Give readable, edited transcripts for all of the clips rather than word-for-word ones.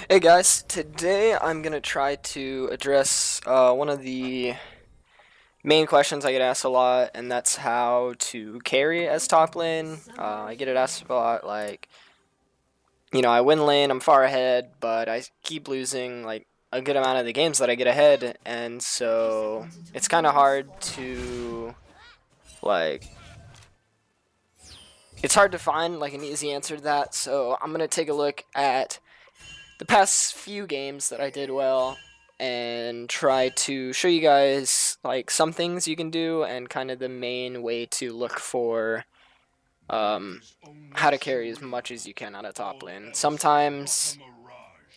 Hey guys, today I'm gonna try to address one of the main questions I get asked a lot, and that's how to carry as top lane. I get it asked a lot, like, I win lane, I'm far ahead, but I keep losing like a good amount of the games that I get ahead, and so it's kind of hard to like. It's hard to find like an easy answer to that, so I'm gonna take a look at the past few games that I did well and try to show you guys like some things you can do and kind of the main way to look for um, how to carry as much as you can on a top lane. Sometimes,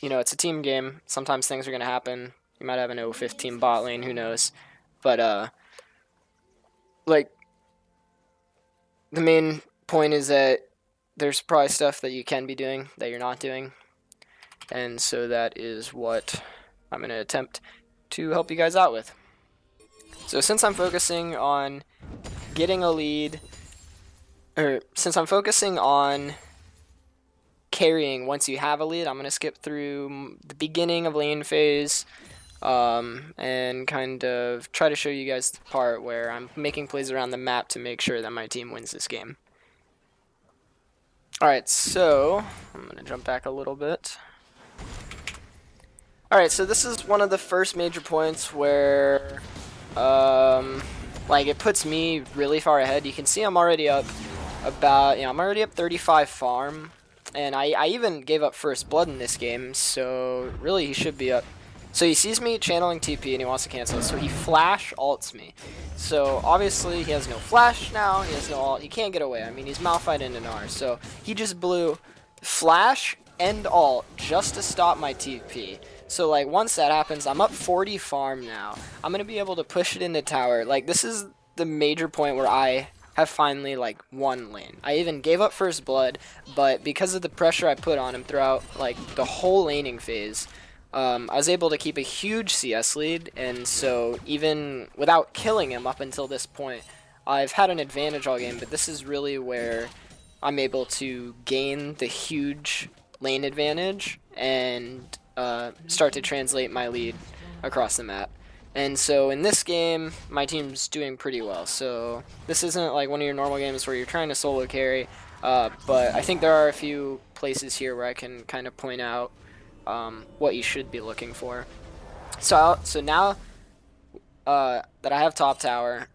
it's a team game. Sometimes things are going to happen. You might have an 0-15 bot lane, who knows. But, like, the main point is that there's probably stuff that you can be doing that you're not doing. And so that is what I'm going to attempt to help you guys out with. So since I'm focusing on getting a lead, or since I'm focusing on carrying once you have a lead, I'm going to skip through the beginning of lane phase and kind of try to show you guys the part where I'm making plays around the map to make sure that my team wins this game. Alright, so I'm going to jump back a little bit. Alright, so this is one of the first major points where, like, it puts me really far ahead. You can see I'm already up I'm already up 35 farm, and I even gave up first blood in this game, so really he should be up. So he sees me channeling TP and he wants to cancel it, so he flash ults me. So obviously he has no flash now, he has no ult, he can't get away. I mean, he's Malphite in an R, so he just blew flash and ult just to stop my TP. So like once that happens, I'm up 40 farm now. I'm gonna be able to push it into tower. Like this is the major point where I have finally like won lane. I even gave up first blood, but because of the pressure I put on him throughout like the whole laning phase, I was able to keep a huge CS lead, and so even without killing him up until this point, I've had an advantage all game, but this is really where I'm able to gain the huge lane advantage and start to translate my lead across the map. And so in this game, my team's doing pretty well. So this isn't like one of your normal games where you're trying to solo carry, but I think there are a few places here where I can kind of point out what you should be looking for. So now that I have top tower,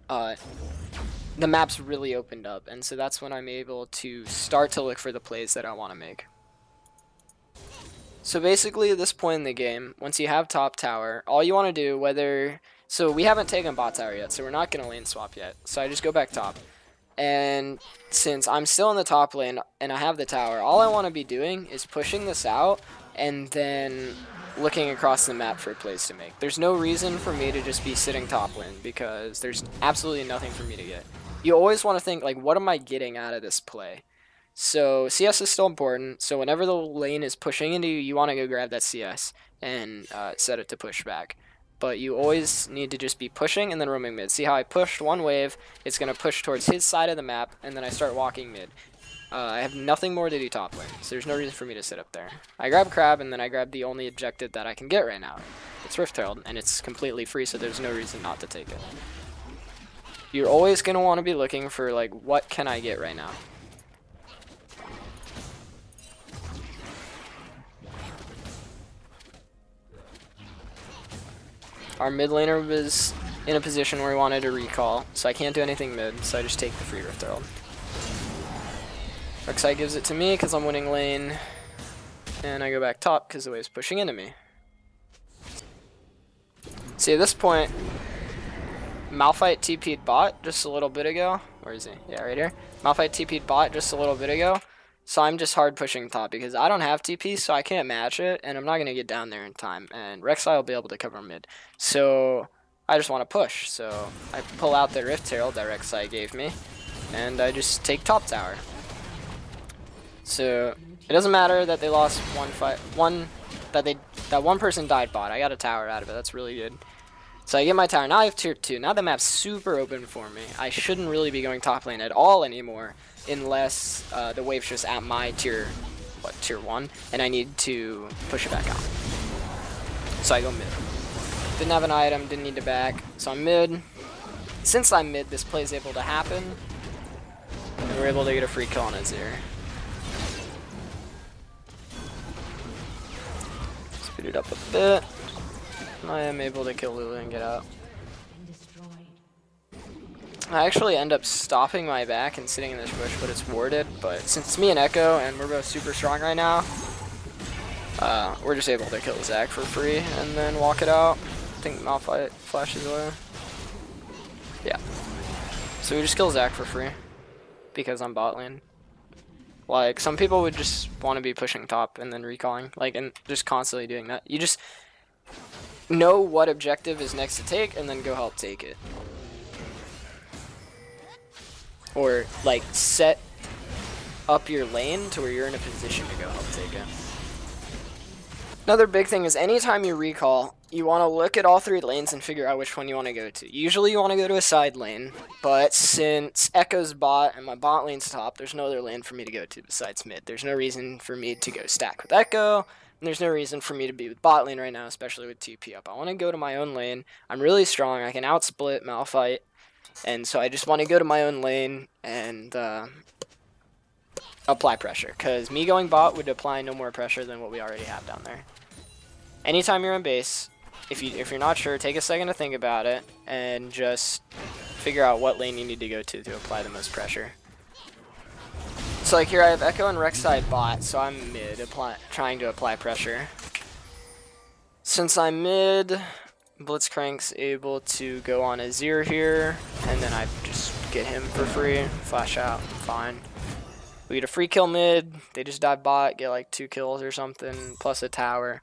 the map's really opened up, and so that's when I'm able to start to look for the plays that I want to make. So basically at this point in the game, once you have top tower, all you want to do, so we haven't taken bot tower yet, so we're not going to lane swap yet. So I just go back top. And since I'm still in the top lane and I have the tower, all I want to be doing is pushing this out and then looking across the map for plays to make. There's no reason for me to just be sitting top lane because there's absolutely nothing for me to get. You always want to think, like, what am I getting out of this play? So CS is still important, so whenever the lane is pushing into you, you want to go grab that CS and set it to push back. But you always need to just be pushing and then roaming mid. See how I pushed one wave, it's going to push towards his side of the map, and then I start walking mid. I have nothing more to do top lane, so there's no reason for me to sit up there. I grab Crab, and then I grab the only objective that I can get right now. It's Rift Herald, and it's completely free, so there's no reason not to take it. You're always going to want to be looking for, like, what can I get right now? Our mid laner was in a position where he wanted to recall, so I can't do anything mid, so I just take the free Rift Herald. Rek'Sai gives it to me because I'm winning lane, and I go back top because the wave's pushing into me. See, at this point, Malphite TP'd bot just a little bit ago. Where is he? Yeah, right here. Malphite TP'd bot just a little bit ago. So I'm just hard pushing top because I don't have TP, so I can't match it, and I'm not going to get down there in time. And Rek'Sai will be able to cover mid. So I just want to push. So I pull out the Rift Herald that Rek'Sai gave me, and I just take top tower. So it doesn't matter that they lost that one person died bot. I got a tower out of it. That's really good. So I get my tower. Now I have tier 2. Now the map's super open for me. I shouldn't really be going top lane at all anymore unless the wave's just at my tier what, tier 1, and I need to push it back out. So I go mid. Didn't have an item, didn't need to back, so I'm mid. Since I'm mid, this play is able to happen, and we're able to get a free kill on Azir. Speed it up a bit. I am able to kill Lulu and get out. I actually end up stopping my back and sitting in this bush, but it's warded. But since it's me and Echo, and we're both super strong right now, we're just able to kill Zac for free and then walk it out. I think Malphite flashes away. Yeah. So we just kill Zac for free because I'm bot lane. Like, some people would just want to be pushing top and then recalling, like, and just constantly doing that. You just know what objective is next to take and then go help take it. Or, like, set up your lane to where you're in a position to go help take it. Another big thing is anytime you recall, you want to look at all 3 lanes and figure out which one you want to go to. Usually you want to go to a side lane, but since Echo's bot and my bot lane's top, there's no other lane for me to go to besides mid. There's no reason for me to go stack with Echo, and there's no reason for me to be with bot lane right now, especially with TP up. I want to go to my own lane. I'm really strong. I can outsplit Malphite, and so I just want to go to my own lane and apply pressure, because me going bot would apply no more pressure than what we already have down there. Anytime you're in base, if you're not sure, take a second to think about it and just figure out what lane you need to go to apply the most pressure. So like here I have Echo and Rek'Sai bot, so I'm mid, trying to apply pressure. Since I'm mid, Blitzcrank's able to go on Azir here, and then I just get him for free, flash out, fine. We get a free kill mid, they just dive bot, get like 2 kills or something, plus a tower.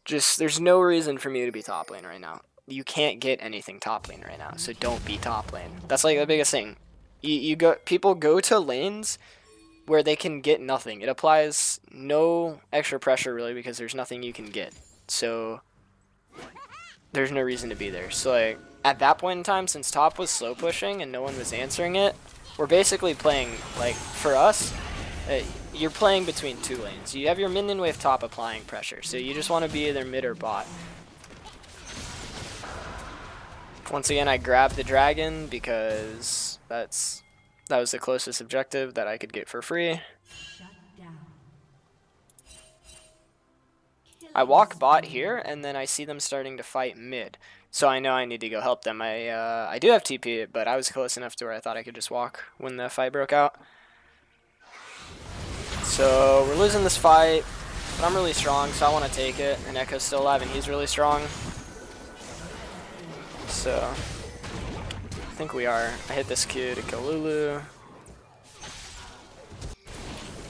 Just, there's no reason for me to be top lane right now. You can't get anything top lane right now, so don't be top lane. That's like the biggest thing. People go to lanes where they can get nothing. It applies no extra pressure really because there's nothing you can get. So there's no reason to be there. So like at that point in time, since top was slow pushing and no one was answering it, we're basically playing, like, for us, you're playing between 2 lanes. You have your minion wave top applying pressure, so you just want to be either mid or bot. Once again, I grabbed the dragon because that was the closest objective that I could get for free. I walk bot here, and then I see them starting to fight mid. So I know I need to go help them. I do have TP, but I was close enough to where I thought I could just walk when the fight broke out. So we're losing this fight, but I'm really strong, so I want to take it. And Echo's still alive, and he's really strong. So I think we are. I hit this Q to kill Lulu.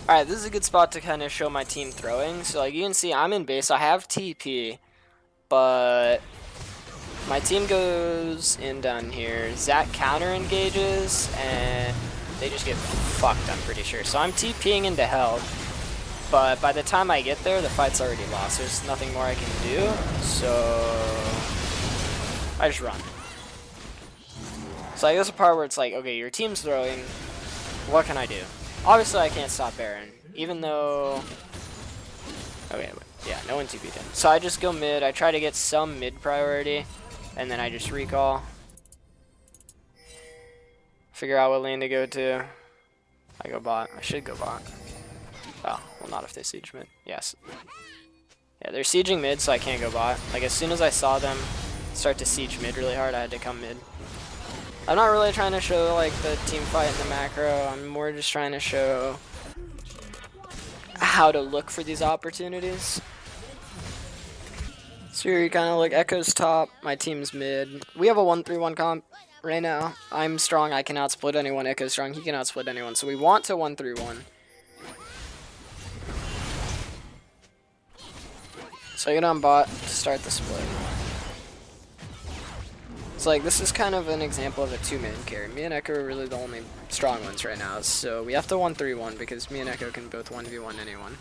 Alright, this is a good spot to kind of show my team throwing. So like you can see, I'm in base. I have TP, but my team goes in down here. Zac counter engages, and they just get fucked, I'm pretty sure. So I'm TPing into hell, but by the time I get there, the fight's already lost. There's nothing more I can do, so I just run. So I guess the part where it's like, okay, your team's throwing, what can I do? Obviously, I can't stop Baron, even though... Okay, yeah, no one TP'd him. So I just go mid, I try to get some mid priority, and then I just recall. Figure out what lane to go to. I go bot. I should go bot. Oh, well not if they siege mid. Yes. Yeah, they're sieging mid, so I can't go bot. Like as soon as I saw them start to siege mid really hard, I had to come mid. I'm not really trying to show like the team fight in the macro. I'm more just trying to show how to look for these opportunities. So here you kind of look, Echo's top, my team's mid. We have a 1-3-1 comp right now. I'm strong, I can outsplit anyone. Echo's strong, he can outsplit anyone. So we want to 1-3-1. So I get on bot to start the split. It's like, this is kind of an example of a 2-man carry. Me and Echo are really the only strong ones right now. So we have to 1-3-1 because me and Echo can both 1v1 anyone.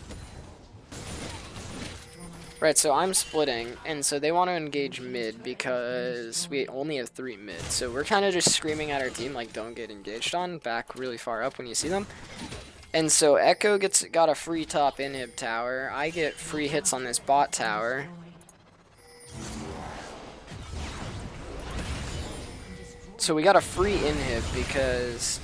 Right, so I'm splitting, and so they want to engage mid because we only have 3 mid. So we're kind of just screaming at our team, like, don't get engaged on, back really far up when you see them. And so Echo got a free top inhib tower. I get free hits on this bot tower. So we got a free inhib because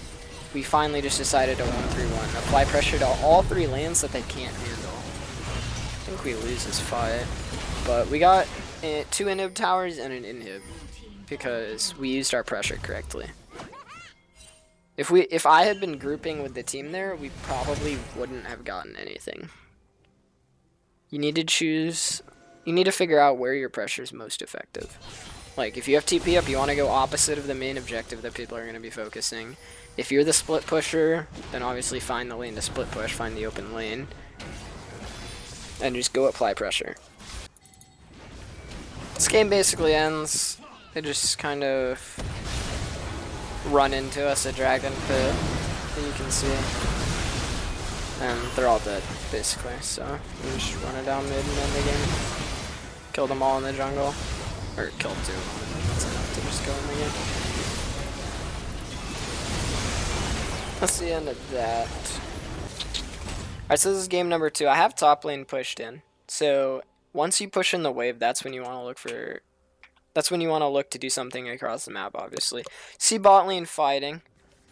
we finally just decided to 1-3-1. Apply pressure to all 3 lanes that they can't handle. I think we lose this fight. But we got 2 inhib towers and an inhib because we used our pressure correctly. If I had been grouping with the team there, we probably wouldn't have gotten anything. You need to figure out where your pressure is most effective. Like, if you have TP up, you want to go opposite of the main objective that people are going to be focusing. If you're the split pusher, then obviously find the lane to split push, find the open lane, and just go apply pressure. This game basically ends. They just kind of run into us at Dragon Pit, as you can see. And they're all dead, basically, so we just run it down mid and end the game. Kill them all in the jungle. Or kill 2 of them, and that's enough to just go in the game. That's the end of that. Alright, so this is game number 2. I have top lane pushed in. So once you push in the wave, that's when you want to look for... That's when you want to look to do something across the map, obviously. See bot lane fighting.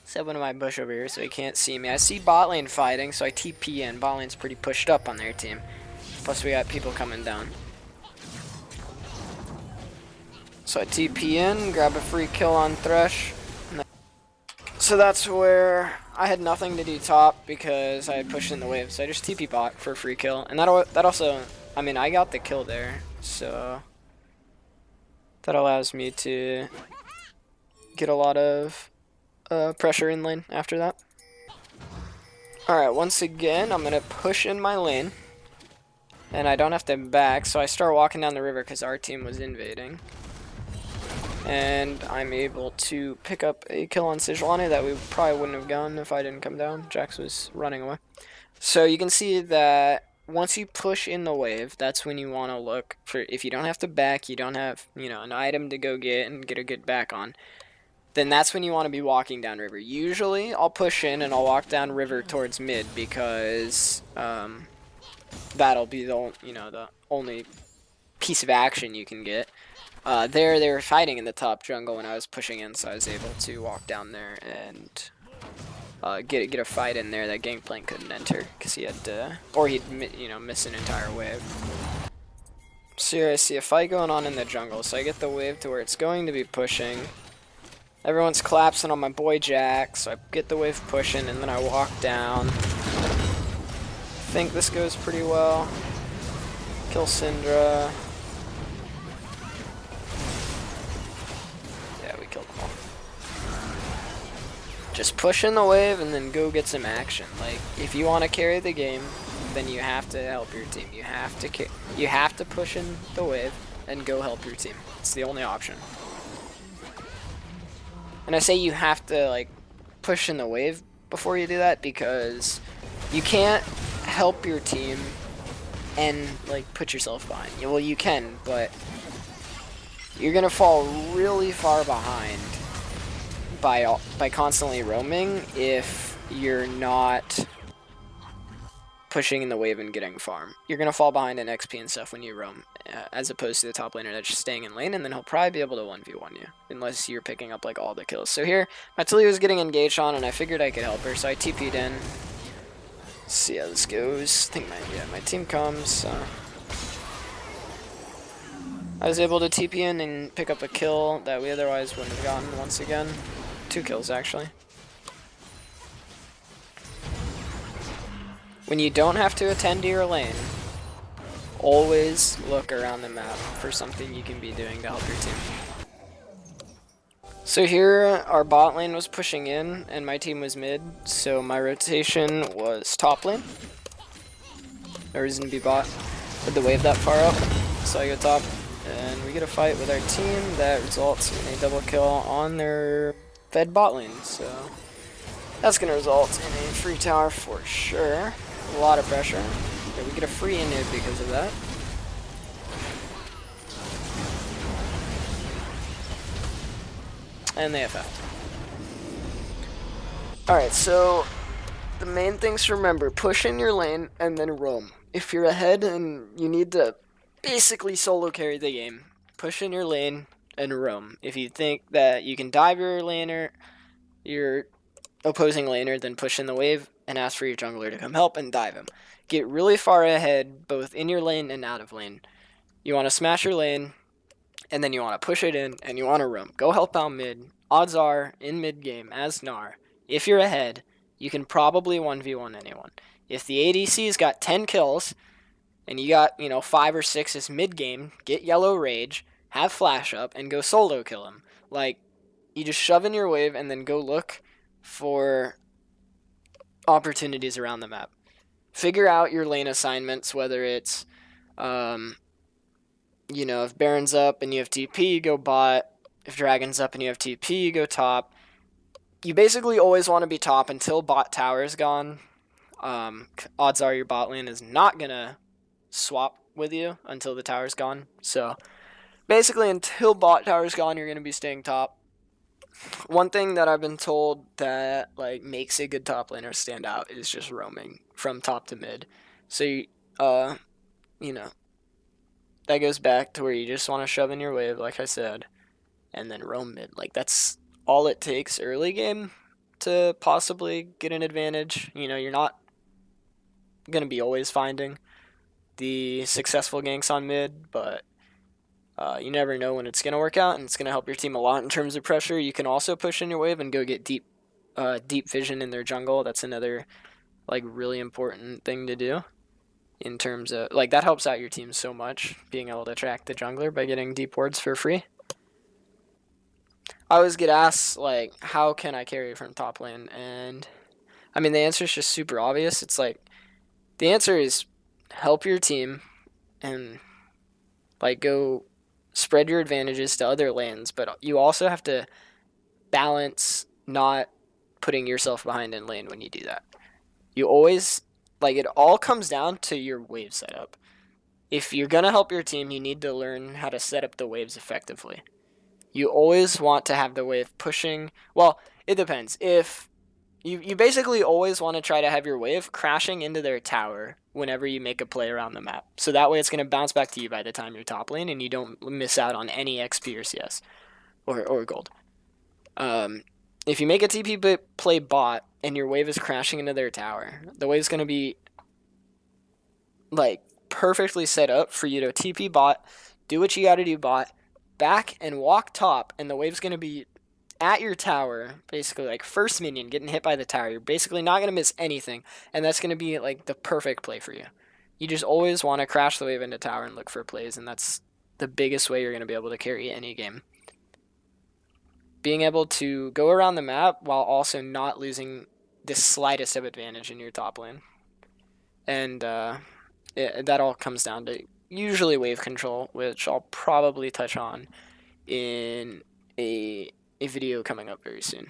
Set one of my bush over here so he can't see me. I see bot lane fighting, so I TP in. Bot lane's pretty pushed up on their team. Plus we got people coming down. So I TP in, grab a free kill on Thresh. So that's where I had nothing to do top because I had pushed in the wave. So I just TP bot for a free kill. And that also, I mean, I got the kill there. So that allows me to get a lot of pressure in lane after that. Alright, once again, I'm going to push in my lane. And I don't have to back, so I start walking down the river because our team was invading. And I'm able to pick up a kill on Sejuani that we probably wouldn't have gotten if I didn't come down. Jax was running away. So you can see that once you push in the wave, that's when you want to look for, if you don't have to back, you don't have, you know, an item to go get and get a good back on, then that's when you want to be walking down river. Usually I'll push in and I'll walk down river towards mid because that'll be the, you know, the only piece of action you can get. They were fighting in the top jungle when I was pushing in, so I was able to walk down there and get a fight in there that Gangplank couldn't enter because he had to, or he'd miss an entire wave. So here I see a fight going on in the jungle, so I get the wave to where it's going to be pushing. Everyone's collapsing on my boy Jax, so I get the wave pushing and then I walk down. I think this goes pretty well. Kill Syndra. Killed them all. Just push in the wave and then go get some action. Like, if you want to carry the game, then you have to help your team. You have to push in the wave and go help your team. It's the only option. And I say you have to like push in the wave before you do that because you can't help your team and like put yourself behind. Well, you can, but you're gonna fall really far behind by constantly roaming if you're not pushing in the wave and getting farm. You're gonna fall behind in XP and stuff when you roam, as opposed to the top laner that's just staying in lane, and then he'll probably be able to 1v1 you unless you're picking up like all the kills. So here, my Taliyah was getting engaged on, and I figured I could help her, so I TP'd in. Let's see how this goes. I think my team comes. I was able to TP in and pick up a kill that we otherwise wouldn't have gotten once again. 2 kills, actually. When you don't have to attend to your lane, always look around the map for something you can be doing to help your team. So here, our bot lane was pushing in, and my team was mid, so my rotation was top lane. No reason to be bot with the wave that far up, so I go top. And we get a fight with our team that results in a double kill on their fed bot lane. So that's going to result in a free tower for sure. A lot of pressure. Okay, we get a free inhib because of that. And they FF'd. Alright, so the main things to remember, push in your lane and then roam. If you're ahead and you need to basically solo carry the game, push in your lane and roam. If you think that you can dive your opposing laner, then push in the wave and ask for your jungler to come help and dive him. Get really far ahead, both in your lane and out of lane. You want to smash your lane, and then you want to push it in, and you want to roam. Go help out mid. Odds are, in mid game, as Gnar, if you're ahead, you can probably 1v1 anyone. If the ADC's got 10 kills, and you got, 5 or 6 as mid game, get yellow rage, have flash up, and go solo kill him. Like, you just shove in your wave, and then go look for opportunities around the map. Figure out your lane assignments, whether it's, if Baron's up and you have TP, you go bot. If Dragon's up and you have TP, you go top. You basically always want to be top until bot tower is gone. Odds are your bot lane is not going to swap with you until the tower's gone. So, basically, until bot tower's gone, you're going to be staying top. One thing that I've been told that makes a good top laner stand out is just roaming from top to mid. So, that goes back to where you just want to shove in your wave, like I said, and then roam mid. That's all it takes early game to possibly get an advantage. You're not going to be always finding the successful ganks on mid, but you never know when it's going to work out, and it's going to help your team a lot in terms of pressure. You can also push in your wave and go get deep vision in their jungle. That's another really important thing to do in terms of that helps out your team so much, being able to track the jungler by getting deep wards for free. I always get asked how can I carry from top lane, and the answer is just super obvious. It's the answer is help your team and go spread your advantages to other lanes, but you also have to balance not putting yourself behind in lane when you do that. You always, it all comes down to your wave setup. If you're going to help your team, you need to learn how to set up the waves effectively. You always want to have the wave pushing. Well, it depends. If you basically always want to try to have your wave crashing into their tower whenever you make a play around the map. So that way it's going to bounce back to you by the time you're top lane and you don't miss out on any XP or CS or gold. If you make a TP play bot and your wave is crashing into their tower, the wave's going to be perfectly set up for you to TP bot, do what you got to do bot, back and walk top, and the wave's going to be at your tower, basically first minion getting hit by the tower. You're basically not going to miss anything, and that's going to be the perfect play for you. You just always want to crash the wave into tower and look for plays, and that's the biggest way you're going to be able to carry any game. Being able to go around the map while also not losing the slightest of advantage in your top lane. And that all comes down to usually wave control, which I'll probably touch on in a video coming up very soon.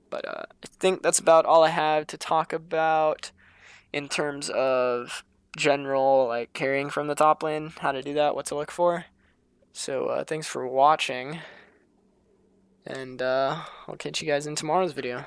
But I think that's about all I have to talk about in terms of general carrying from the top lane, how to do that, what to look for. So thanks for watching, and I'll catch you guys in tomorrow's video.